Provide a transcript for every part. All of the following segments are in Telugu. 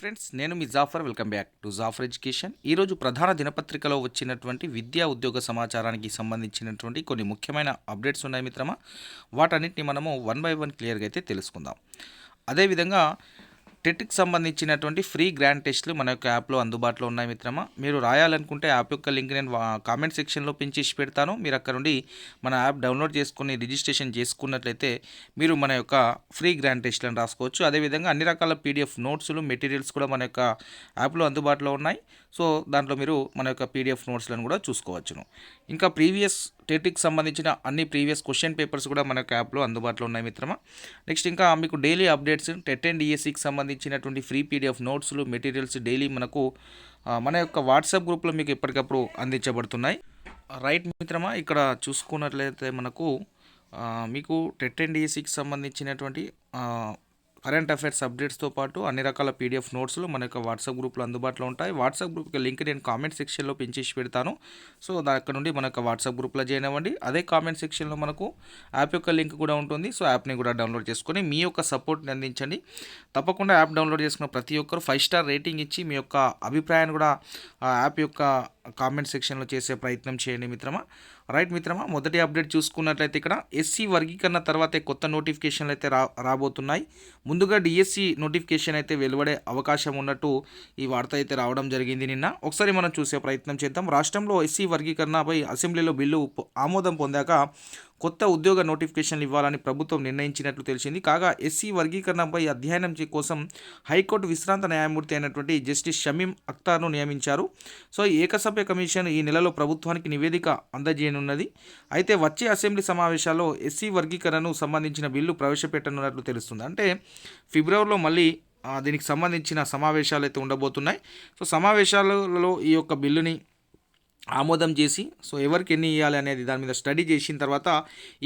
ఫ్రెండ్స్, నేను మీ Jafar. Welcome back to Jafar education. ఈరోజు ప్రధాన దినపత్రికలో వచ్చినటువంటి విద్యా ఉద్యోగ సమాచారానికి సంబంధించినటువంటి కొన్ని ముఖ్యమైన అప్డేట్స్ ఉన్నాయి మిత్రమా. వాటన్నిటిని మనము వన్ బై వన్ క్లియర్గా అయితే తెలుసుకుందాం. అదేవిధంగా టెట్కి సంబంధించినటువంటి ఫ్రీ గ్రాండ్ టెస్ట్లు మన యొక్క యాప్లో అందుబాటులో ఉన్నాయి మిత్రమా. మీరు రాయాలనుకుంటే యాప్ యొక్క లింక్ నేను కామెంట్ సెక్షన్లో పిన్ చేసి పెడతాను. మీరు అక్కడ నుండి మన యాప్ డౌన్లోడ్ చేసుకుని రిజిస్ట్రేషన్ చేసుకున్నట్లయితే మీరు మన యొక్క ఫ్రీ గ్రాండ్ టెస్ట్లను రాసుకోవచ్చు. అదేవిధంగా అన్ని రకాల పీడిఎఫ్ నోట్స్లు మెటీరియల్స్ కూడా మన యొక్క యాప్లో అందుబాటులో ఉన్నాయి. సో దాంట్లో మీరు మన యొక్క పీడిఎఫ్ నోట్స్లను కూడా చూసుకోవచ్చును. ఇంకా ప్రీవియస్ టెట్కి సంబంధించిన అన్ని ప్రీవియస్ క్వశ్చన్ పేపర్స్ కూడా మన యొక్క యాప్లో అందుబాటులో ఉన్నాయి మిత్రమా. నెక్స్ట్ ఇంకా మీకు డైలీ అప్డేట్స్ టెట్ అండ్ డిఎస్సికి సంబంధించినటువంటి ఫ్రీ పీడిఎఫ్ నోట్స్లు మెటీరియల్స్ డైలీ మనకు మన యొక్క వాట్సాప్ గ్రూప్లో మీకు ఎప్పటికప్పుడు అందించబడుతున్నాయి. రైట్ మిత్రమా, ఇక్కడ చూసుకున్నట్లయితే మనకు మీకు టెట్ అండ్ డిఎస్సికి సంబంధించినటువంటి కరెంట్ అఫైర్స్ అప్డేట్స్తో పాటు అన్ని రకాల పీడిఎఫ్ నోట్స్లు మన యొక్క వాట్సాప్ గ్రూప్లో అందుబాటులో ఉంటాయి. వాట్సాప్ గ్రూప్ యొక్క లింక్ నేను కామెంట్ సెక్షన్లో పెంచేసి పెడతాను. సో అక్కడ నుండి మన యొక్క వాట్సాప్ గ్రూప్లో జాయిన్ అవ్వండి. అదే కామెంట్ సెక్షన్లో మనకు యాప్ యొక్క లింక్ కూడా ఉంటుంది. సో యాప్ని కూడా డౌన్లోడ్ చేసుకొని మీ యొక్క సపోర్ట్ని అందించండి. తప్పకుండా యాప్ డౌన్లోడ్ చేసుకున్న ప్రతి ఒక్కరు 5 స్టార్ రేటింగ్ ఇచ్చి మీ యొక్క అభిప్రాయాన్ని కూడా ఆ యాప్ యొక్క కామెంట్ సెక్షన్లో చేసే ప్రయత్నం చేయండి మిత్రమా. రైట్ మిత్రమా, మొదటి అప్డేట్ చూసుకున్నట్లయితే ఇక్కడ ఎస్సీ వర్గీకరణ తర్వాత కొత్త నోటిఫికేషన్లు అయితే రాబోతున్నాయి. ముందుగా డిఎస్సి నోటిఫికేషన్ అయితే వెలువడే అవకాశం ఉన్నట్టు ఈ వార్త అయితే రావడం జరిగింది నిన్న. ఒకసారి మనం చూసే ప్రయత్నం చేద్దాం. రాష్ట్రంలో ఎస్సీ వర్గీకరణపై అసెంబ్లీలో బిల్లు ఆమోదం పొందాక కొత్త ఉద్యోగ నోటిఫికేషన్లు ఇవ్వాలని ప్రభుత్వం నిర్ణయించినట్లు తెలిసింది. కాగా ఎస్సీ వర్గీకరణపై అధ్యయనం కోసం హైకోర్టు విశ్రాంత న్యాయమూర్తి అయినటువంటి జస్టిస్ షమీం అఖ్తార్ను నియమించారు. సో ఏకసభ్య కమిషన్ ఈ నెలలో ప్రభుత్వానికి నివేదిక అందజేయనున్నది. అయితే వచ్చే అసెంబ్లీ సమావేశాల్లో ఎస్సీ వర్గీకరణకు సంబంధించిన బిల్లు ప్రవేశపెట్టనున్నట్లు తెలుస్తుంది. అంటే ఫిబ్రవరిలో మళ్ళీ దీనికి సంబంధించిన సమావేశాలు అయితే ఉండబోతున్నాయి. సో సమావేశాలలో ఈ యొక్క బిల్లుని ఆమోదం చేసి సో ఎవరికి ఎన్ని ఇవ్వాలి అనేది దాని మీద స్టడీ చేసిన తర్వాత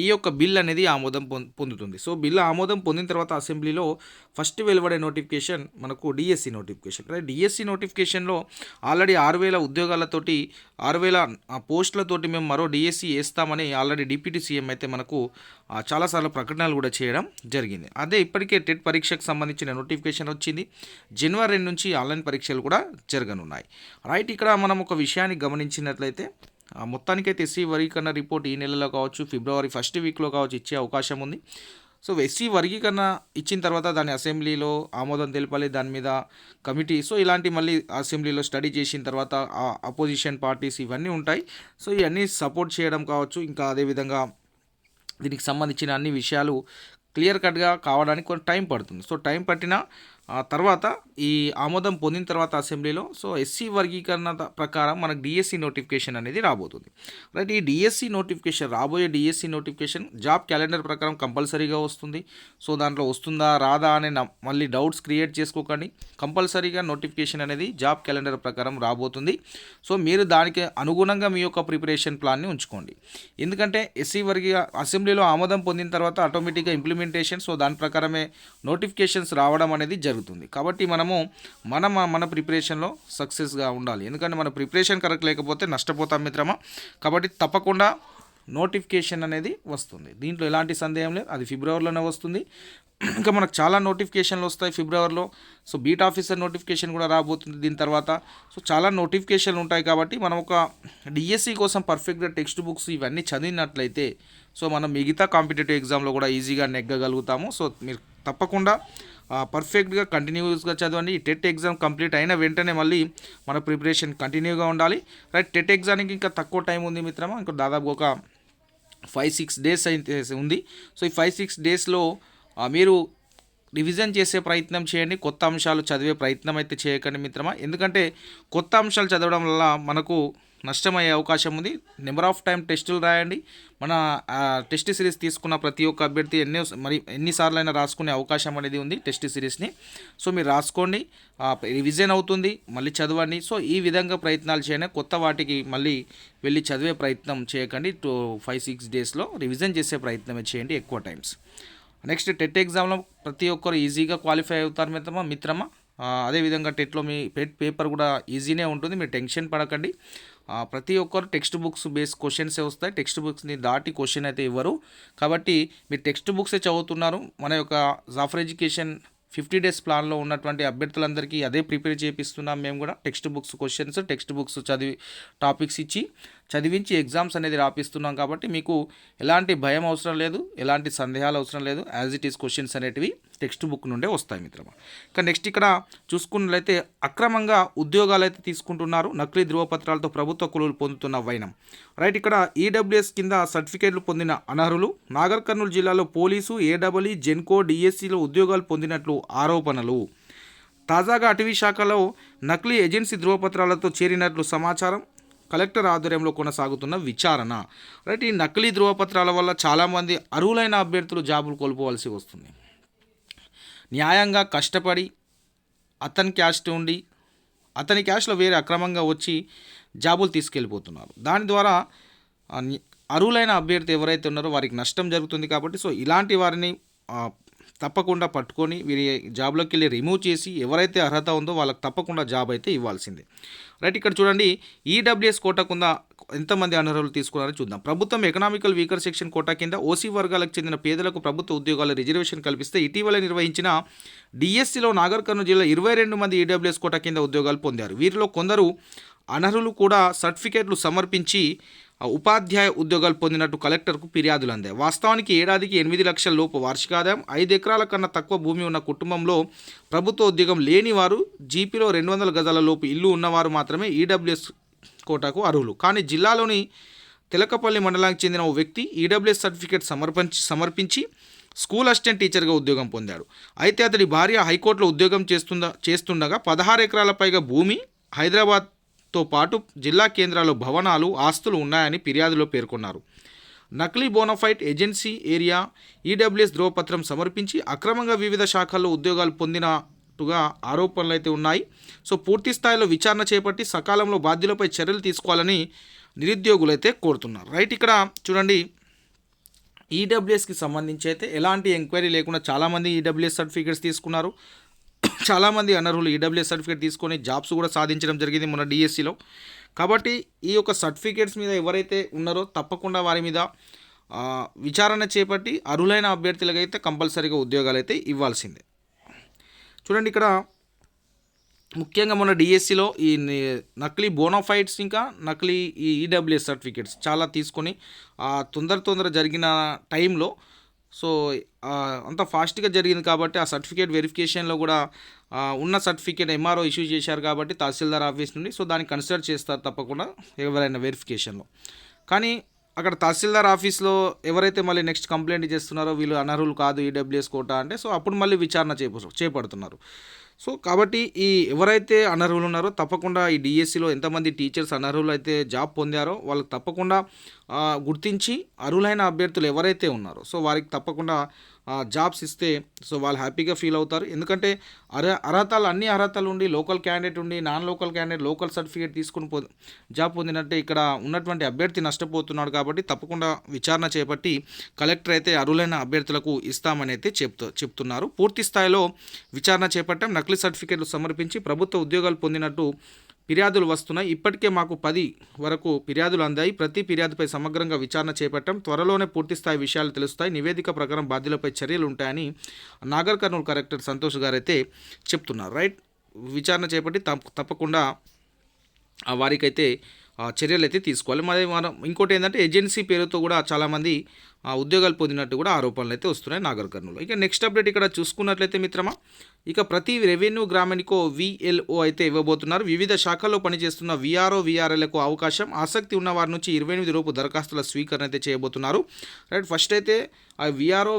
ఈ యొక్క బిల్ అనేది ఆమోదం పొందుతుంది. సో బిల్ ఆమోదం పొందిన తర్వాత అసెంబ్లీలో ఫస్ట్ వెలువడే నోటిఫికేషన్ మనకు డిఎస్సి నోటిఫికేషన్. డిఎస్సి నోటిఫికేషన్లో ఆల్రెడీ 6,000 ఉద్యోగాలతోటి 6,000 పోస్టులతోటి మేము మరో డిఎస్సి వేస్తామని ఆల్రెడీ డిప్యూటీ సీఎం అయితే మనకు చాలాసార్లు ప్రకటనలు కూడా చేయడం జరిగింది. అదే ఇప్పటికే టెట్ పరీక్షకు సంబంధించిన నోటిఫికేషన్ వచ్చింది. జనవరి 2 నుంచి ఆన్లైన్ పరీక్షలు కూడా జరగనున్నాయి. రైట్, ఇక్కడ మనం ఒక విషయాన్ని గమనించినట్లయితే మొత్తానికైతే ఎస్సీ వర్గీకరణ రిపోర్ట్ ఈ నెలలో కావచ్చు, ఫిబ్రవరి ఫస్ట్ వీక్లో కావచ్చు ఇచ్చే అవకాశం ఉంది. సో ఎస్సీ వర్గీకరణ ఇచ్చిన తర్వాత దాని అసెంబ్లీలో ఆమోదం తెలపాలి, దాని మీద కమిటీ, సో ఇలాంటి మళ్ళీ అసెంబ్లీలో స్టడీ చేసిన తర్వాత అపోజిషన్ పార్టీస్ ఇవన్నీ ఉంటాయి. సో ఇవన్నీ సపోర్ట్ చేయడం కావచ్చు, ఇంకా అదేవిధంగా దీనికి సంబంధించిన అన్ని విషయాలు క్లియర్ కట్గా కావడానికి కొంచెం టైం పడుతుంది. సో టైం పట్టిన తర్వాత ఈ ఆమోదం పొందిన తర్వాత అసెంబ్లీలో సో ఎస్సీ వర్గీకరణ ప్రకారం మనకు డిఎస్సి నోటిఫికేషన్ అనేది రాబోతుంది. రైట్, ఈ డిఎస్సి నోటిఫికేషన్ రాబోయే డిఎస్సి నోటిఫికేషన్ జాబ్ క్యాలెండర్ ప్రకారం కంపల్సరీగా వస్తుంది. సో దాంట్లో వస్తుందా రాదా అనే మళ్ళీ డౌట్స్ క్రియేట్ చేసుకోకండి. కంపల్సరీగా నోటిఫికేషన్ అనేది జాబ్ క్యాలెండర్ ప్రకారం రాబోతుంది. సో మీరు దానికి అనుగుణంగా మీ యొక్క ప్రిపరేషన్ ప్లాన్ని ఉంచుకోండి. ఎందుకంటే ఎస్సీ అసెంబ్లీలో ఆమోదం పొందిన తర్వాత ఆటోమేటిక్గా ఇంప్లిమెంటేషన్, సో దాని ప్రకారమే నోటిఫికేషన్స్ రావడం అనేది జరుగుతుంది. కాబట్టి మనము మన ప్రిపరేషన్లో సక్సెస్గా ఉండాలి. ఎందుకంటే మన ప్రిపరేషన్ కరెక్ట్ లేకపోతే నష్టపోతాం మిత్రమా. కాబట్టి తప్పకుండా నోటిఫికేషన్ అనేది వస్తుంది, దీంట్లో ఎలాంటి సందేహం లేదు. అది ఫిబ్రవరిలోనే వస్తుంది. ఇంకా మనకు చాలా నోటిఫికేషన్లు వస్తాయి ఫిబ్రవరిలో. సో బీట్ ఆఫీసర్ నోటిఫికేషన్ కూడా రాబోతుంది దీని తర్వాత. సో చాలా నోటిఫికేషన్లు ఉంటాయి. కాబట్టి మనం ఒక డిఎస్సి కోసం పర్ఫెక్ట్గా టెక్స్ట్ బుక్స్ ఇవన్నీ చదివినట్లయితే సో మనం మిగతా కాంపిటేటివ్ ఎగ్జామ్లో కూడా ఈజీగా నెగ్గగలుగుతాము. సో మీరు తప్పకుండా పర్ఫెక్ట్గా కంటిన్యూస్గా చదవండి. ఈ టెట్ ఎగ్జామ్ కంప్లీట్ అయిన వెంటనే మళ్ళీ మన ప్రిపరేషన్ కంటిన్యూగా ఉండాలి. రైట్, టెట్ ఎగ్జామ్కి ఇంకా తక్కువ టైం ఉంది మిత్రమా. ఇంకా దాదాపు ఒక 5-6 డేస్ అయితే ఉంది. సో ఈ 5-6 డేస్లో మీరు రివిజన్ చేసే ప్రయత్నం చేయండి. కొత్త అంశాలు చదివే ప్రయత్నం అయితే చేయకండి మిత్రమా. ఎందుకంటే కొత్త అంశాలు చదవడం వల్ల మనకు నష్టమయ్యే అవకాశం ఉంది. నెంబర్ ఆఫ్ టైం టెస్టులు రాయండి. మన టెస్ట్ సిరీస్ తీసుకున్న ప్రతి ఒక్క అభ్యర్థి ఎన్నిసార్లు అయినా రాసుకునే అవకాశం అనేది ఉంది టెస్ట్ సిరీస్ని. సో మీరు రాసుకోండి, రివిజన్ అవుతుంది, మళ్ళీ చదవండి. సో ఈ విధంగా ప్రయత్నాలు చేయండి. కొత్త వాటికి మళ్ళీ వెళ్ళి చదివే ప్రయత్నం చేయకండి. 5-6 డేస్లో రివిజన్ చేసే ప్రయత్నమే చేయండి ఎక్కువ టైమ్స్. నెక్స్ట్ టెట్ ఎగ్జామ్లో ప్రతి ఒక్కరు ఈజీగా క్వాలిఫై అవుతారు మిత్రమా. అదేవిధంగా టెట్లో మీ పేపర్ కూడా ఈజీనే ఉంటుంది, మీరు టెన్షన్ పడకండి. ప్రతి ఒక్కరు టెక్స్ట్ బుక్స్ బేస్ క్వశ్చన్సే వస్తాయి. టెక్స్ట్ బుక్స్ని దాటి క్వశ్చన్ అయితే ఇవ్వరు. కాబట్టి మీరు టెక్స్ట్ బుక్సే చదువుతున్నారు. మన యొక్క జాఫర్ ఎడ్యుకేషన్ 50 డేస్ ప్లాన్లో ఉన్నటువంటి అభ్యర్థులందరికీ అదే ప్రిపేర్ చేపిస్తున్నాం మేము కూడా. Text books questions, text books topics ఇచ్చి చదివించి ఎగ్జామ్స్ అనేది రాపిస్తున్నాం కాబట్టి మీకు ఎలాంటి భయం అవసరం లేదు, ఎలాంటి సందేహాలు అవసరం లేదు. యాజ్ ఇట్ ఈస్ క్వశ్చన్స్ అనేటివి టెక్స్ట్ బుక్ నుండే వస్తాయి మిత్రమా. ఇక నెక్స్ట్ ఇక్కడ చూసుకున్నట్లయితే అక్రమంగా ఉద్యోగాలు అయితే తీసుకుంటున్నారు, నకిలీ ధృవపత్రాలతో ప్రభుత్వ కొలువులు పొందుతున్న వైనం. రైట్, ఇక్కడ ఈడబ్ల్యూఎస్ కింద సర్టిఫికేట్లు పొందిన అనర్హులు. నాగర్ కర్నూలు జిల్లాలో పోలీసు, ఏడబ్ల్యూ, జెన్కో, డిఎస్సిలో ఉద్యోగాలు పొందినట్లు ఆరోపణలు. తాజాగా అటవీ శాఖలో నకిలీ ఏజెన్సీ ధృవపత్రాలతో చేరినట్లు సమాచారం. కలెక్టర్ ఆధ్వర్యంలో కొనసాగుతున్న విచారణ. రైట్, ఈ నకిలీ ధృవపత్రాల వల్ల చాలామంది అర్హులైన అభ్యర్థులు జాబులు కోల్పోవలసి వస్తుంది. న్యాయంగా కష్టపడి అతని క్యాస్ట్ ఉండి అతని క్యాస్ట్లో వేరే అక్రమంగా వచ్చి జాబులు తీసుకెళ్ళిపోతున్నారు. దాని ద్వారా అర్హులైన అభ్యర్థి ఎవరైతే ఉన్నారో వారికి నష్టం జరుగుతుంది. కాబట్టి సో ఇలాంటి వారిని తప్పకుండా పట్టుకొని వీరి జాబ్లోకి వెళ్ళి రిమూవ్ చేసి ఎవరైతే అర్హత ఉందో వాళ్ళకి తప్పకుండా జాబ్ అయితే ఇవ్వాల్సిందే. రైట్, ఇక్కడ చూడండి ఈడబ్ల్యూఎస్ కోటా కింద ఎంతమంది అనర్హులు తీసుకున్నారో చూద్దాం. ప్రభుత్వం ఎకనామికల్ వీకర్ సెక్షన్ కోటా కింద ఓసీ వర్గాలకు చెందిన పేదలకు ప్రభుత్వ ఉద్యోగాల రిజర్వేషన్ కల్పిస్తే ఇటీవల నిర్వహించిన డిఎస్సిలో నాగర్ కర్నూలు జిల్లా 22 మంది ఈడబ్ల్యూఎస్ కోటా కింద ఉద్యోగాలు పొందారు. వీరిలో కొందరు అనర్హులు కూడా సర్టిఫికేట్లు సమర్పించి ఉపాధ్యాయ ఉద్యోగాలు పొందినట్టు కలెక్టర్కు ఫిర్యాదులు అందాయి. వాస్తవానికి ఏడాదికి 8 లక్షల లోపు వార్షిక ఆదాయం, 5 ఎకరాల కన్నా తక్కువ భూమి ఉన్న కుటుంబంలో ప్రభుత్వ ఉద్యోగం లేని వారు, జీపీలో 200 గజాల లోపు ఇల్లు ఉన్నవారు మాత్రమే ఈడబ్ల్యూఎస్ కోటాకు అర్హులు. కానీ జిల్లాలోని తెలకపల్లి మండలానికి చెందిన ఓ వ్యక్తి ఈడబ్ల్యూఎస్ సర్టిఫికేట్ సమర్పించి స్కూల్ అసిస్టెంట్ టీచర్గా ఉద్యోగం పొందాడు. అయితే అతడి భార్య హైకోర్టులో ఉద్యోగం చేస్తుండగా 16 ఎకరాల పైగా భూమి, హైదరాబాద్తో పాటు జిల్లా కేంద్రాల్లో భవనాలు, ఆస్తులు ఉన్నాయని ఫిర్యాదులో పేర్కొన్నారు. నకిలీ బోనఫైట్ ఏజెన్సీ ఏరియా ఈడబ్ల్యూఎస్ ధ్రువపత్రం సమర్పించి అక్రమంగా వివిధ శాఖల్లో ఉద్యోగాలు పొందినట్టుగా ఆరోపణలు అయితే ఉన్నాయి. సో పూర్తి స్థాయిలో విచారణ చేపట్టి సకాలంలో బాధ్యులపై చర్యలు తీసుకోవాలని నిరుద్యోగులు అయితే కోరుతున్నారు. రైట్, ఇక్కడ చూడండి ఈడబ్ల్యూఎస్కి సంబంధించి అయితే ఎలాంటి ఎంక్వైరీ లేకుండా చాలామంది ఈడబ్ల్యూఎస్ సర్టిఫికేట్స్ తీసుకున్నారు. చాలామంది అనర్హులు ఈడబ్ల్యూఎస్ సర్టిఫికేట్ తీసుకొని జాబ్స్ కూడా సాధించడం జరిగింది మన డిఎస్సిలో. కాబట్టి ఈ యొక్క సర్టిఫికేట్స్ మీద ఎవరైతే ఉన్నారో తప్పకుండా వారి మీద విచారణ చేపట్టి అర్హులైన అభ్యర్థులకైతే కంపల్సరీగా ఉద్యోగాలు అయితే ఇవ్వాల్సిందే. చూడండి ఇక్కడ ముఖ్యంగా మన డిఎస్సిలో ఈ నకిలీ బోనోఫైడ్స్ ఇంకా నకిలీ ఈ ఈడబ్ల్యూఎస్ సర్టిఫికేట్స్ చాలా తీసుకొని తొందర జరిగిన టైంలో సో అంత ఫాస్ట్గా జరిగింది కాబట్టి ఆ సర్టిఫికేట్ వెరిఫికేషన్లో కూడా ఉన్న సర్టిఫికేట్ ఎంఆర్ఓ ఇష్యూ చేశారు కాబట్టి తహసీల్దార్ ఆఫీస్ నుండి సో దాన్ని కన్సిడర్ చేస్తారు తప్పకుండా ఎవరైనా వెరిఫికేషన్లో. కానీ అక్కడ తహసీల్దార్ ఆఫీస్లో ఎవరైతే మళ్ళీ నెక్స్ట్ కంప్లైంట్ చేస్తున్నారో వీళ్ళు అనర్హులు కాదు ఈడబ్ల్యూఎస్ కోటా అంటే సో అప్పుడు మళ్ళీ విచారణ చేపడుతున్నారు. సో కాబట్టి ఈ ఎవరైతే అనర్హులు ఉన్నారో తప్పకుండా ఈ డిఎస్సిలో ఎంతమంది టీచర్స్ అనర్హులు అయితే జాబ్ పొందారో వాళ్ళకి తప్పకుండా గుర్తించి అర్హులైన అభ్యర్థులు ఎవరైతే ఉన్నారో సో వారికి తప్పకుండా జాబ్స్ ఇస్తే సో వాళ్ళు హ్యాపీగా ఫీల్ అవుతారు. ఎందుకంటే అన్ని అర్హతలు ఉండి లోకల్ క్యాండిడేట్ ఉండి non local candidate local certificate తీసుకుని జాబ్ పొందినట్టే ఇక్కడ ఉన్నటువంటి అభ్యర్థి నష్టపోతున్నాడు. కాబట్టి తప్పకుండా విచారణ చేపట్టి కలెక్టర్ అయితే అర్హులైన అభ్యర్థులకు ఇస్తామని అయితే చెప్తున్నారు. పూర్తి స్థాయిలో విచారణ చేపట్టాం, నకిలీ సర్టిఫికేట్లు సమర్పించి ప్రభుత్వ ఉద్యోగాలు పొందినట్టు ఫిర్యాదులు వస్తున్నాయి. ఇప్పటికే మాకు 10 వరకు ఫిర్యాదులు అందాయి. ప్రతి ఫిర్యాదుపై సమగ్రంగా విచారణ చేపట్టాం. త్వరలోనే పూర్తిస్థాయి విషయాలు తెలుస్తాయి. నివేదిక ప్రకారం బాధ్యులపై చర్యలు ఉంటాయని నాగర్ కర్నూలు కలెక్టర్ సంతోష్ గారు అయితే చెప్తున్నారు. రైట్, విచారణ చేపట్టి తప్పకుండా వారికైతే చర్యలు అయితే తీసుకోవాలి. మరి మనం ఇంకోటి ఏంటంటే ఏజెన్సీ పేరుతో కూడా చాలామంది ఉద్యోగాలు పొందినట్టు కూడా ఆరోపణలు అయితే వస్తున్నాయి నాగర్ కర్నూలు. ఇక నెక్స్ట్ అప్డేట్ ఇక్కడ చూసుకున్నట్లయితే మిత్రమా, ఇక ప్రతి రెవెన్యూ గ్రామానికో విఎల్ఓ అయితే ఇవ్వబోతున్నారు. వివిధ శాఖల్లో పనిచేస్తున్న విఆర్ఓ విఆర్ఎల్కు అవకాశం. ఆసక్తి ఉన్న వారి నుంచి 28 లోపు దరఖాస్తుల స్వీకరణ అయితే చేయబోతున్నారు. రైట్, ఫస్ట్ అయితే ఆ విఆర్ఓ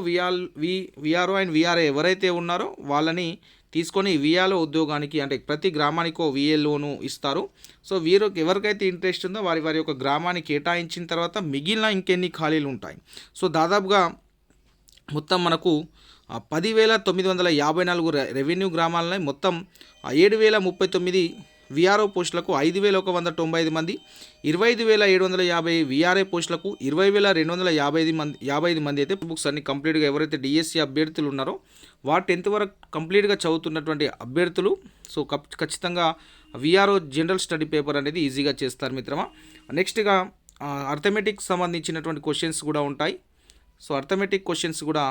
అండ్ విఆర్ఏ ఎవరైతే ఉన్నారో వాళ్ళని తీసుకొని విఆర్ఓ ఉద్యోగానికి అంటే ప్రతి గ్రామానికో విఎల్ఓను ఇస్తారు. సో ఎవరికైతే ఇంట్రెస్ట్ ఉందో వారి యొక్క గ్రామానికి కేటాయించిన తర్వాత మిగిలిన ఇంకెన్ని ఖాళీలు ఉంటాయి. సో దాదాపుగా మొత్తం మనకు 10,954 రెవెన్యూ గ్రామాలని మొత్తం 7,039 విఆర్ఓ పోస్టులకు 5,195 మంది, 25,750 విఆర్ఏ పోస్టులకు 20,255 మంది అయితే బుక్స్ అన్ని కంప్లీట్గా ఎవరైతే డిఎస్సి అభ్యర్థులు ఉన్నారో వారు 10th వరకు కంప్లీట్గా చదువుతున్నటువంటి అభ్యర్థులు సో ఖచ్చితంగా విఆర్ఓ జనరల్ స్టడీ పేపర్ అనేది ఈజీగా చేస్తారు మిత్రమా. నెక్స్ట్గా అర్థమెటిక్ సంబంధించినటువంటి క్వశ్చన్స్ కూడా ఉంటాయి. సో అర్థమెటిక్ క్వశ్చన్స్ కూడా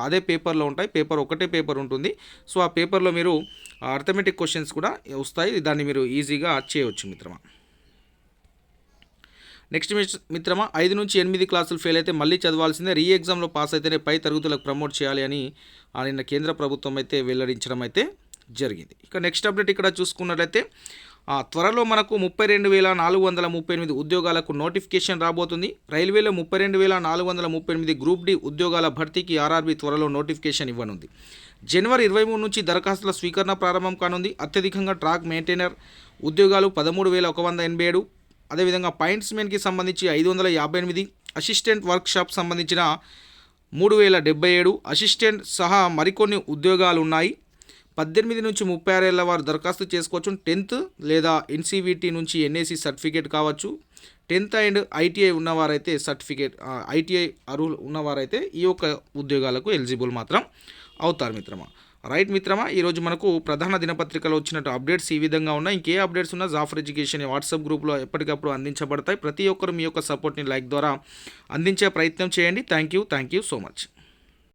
అదే పేపర్లో ఉంటాయి. ఒకటే పేపర్ ఉంటుంది. సో ఆ పేపర్లో మీరు అర్థమెటిక్ క్వశ్చన్స్ కూడా వస్తాయి. దాన్ని మీరు ఈజీగా చేయవచ్చు మిత్రమా. నెక్స్ట్ మిత్రమా 5-8 క్లాసులు ఫెయిల్ అయితే మళ్ళీ చదవాల్సిందే, రీ ఎగ్జామ్లో పాస్ అయితేనే పై తరగతులకు ప్రమోట్ చేయాలి అని నిన్న కేంద్ర ప్రభుత్వం అయితే వెల్లడించడం అయితే జరిగింది. ఇక నెక్స్ట్ అప్డేట్ ఇక్కడ చూసుకున్నట్లయితే త్వరలో మనకు 32,438 ఉద్యోగాలకు నోటిఫికేషన్ రాబోతుంది. రైల్వేలో 32,438 గ్రూప్ డి ఉద్యోగాల భర్తీకి ఆర్ఆర్బీ త్వరలో నోటిఫికేషన్ ఇవ్వనుంది. జనవరి 23 నుంచి దరఖాస్తుల స్వీకరణ ప్రారంభం కానుంది. అత్యధికంగా ట్రాక్ మెయింటైనర్ ఉద్యోగాలు 13,187, అదేవిధంగా పాయింట్స్మెన్కి సంబంధించి 558, అసిస్టెంట్ వర్క్షాప్ సంబంధించిన 3,077, అసిస్టెంట్ సహా మరికొన్ని ఉద్యోగాలు ఉన్నాయి. 18 నుంచి 36 ఏళ్ల వారు దరఖాస్తు చేసుకోవచ్చు. 10th లేదా ఎన్సీవీటీ నుంచి ఎన్ఏసీ సర్టిఫికేట్ కావచ్చు. 10th అండ్ ఐటీఐ ఉన్నవారైతే ఐటీఐ అర్హులు ఉన్నవారైతే ఈ యొక్క ఉద్యోగాలకు ఎలిజిబుల్ మాత్రం అవుతారు మిత్రమా. రైట్ మిత్రమా, ఈరోజు మనకు ప్రధాన దినపత్రికలో వచ్చినట్టు అప్డేట్స్ ఈ విధంగా ఉన్నాయి. ఇంకే అప్డేట్స్ ఉన్నా జాఫర్ ఎడ్యుకేషన్ వాట్సాప్ గ్రూప్లో ఎప్పటికప్పుడు అందించబడతాయి. ప్రతి ఒక్కరు మీ యొక్క సపోర్ట్ని లైక్ ద్వారా అందించే ప్రయత్నం చేయండి. Thank you so much.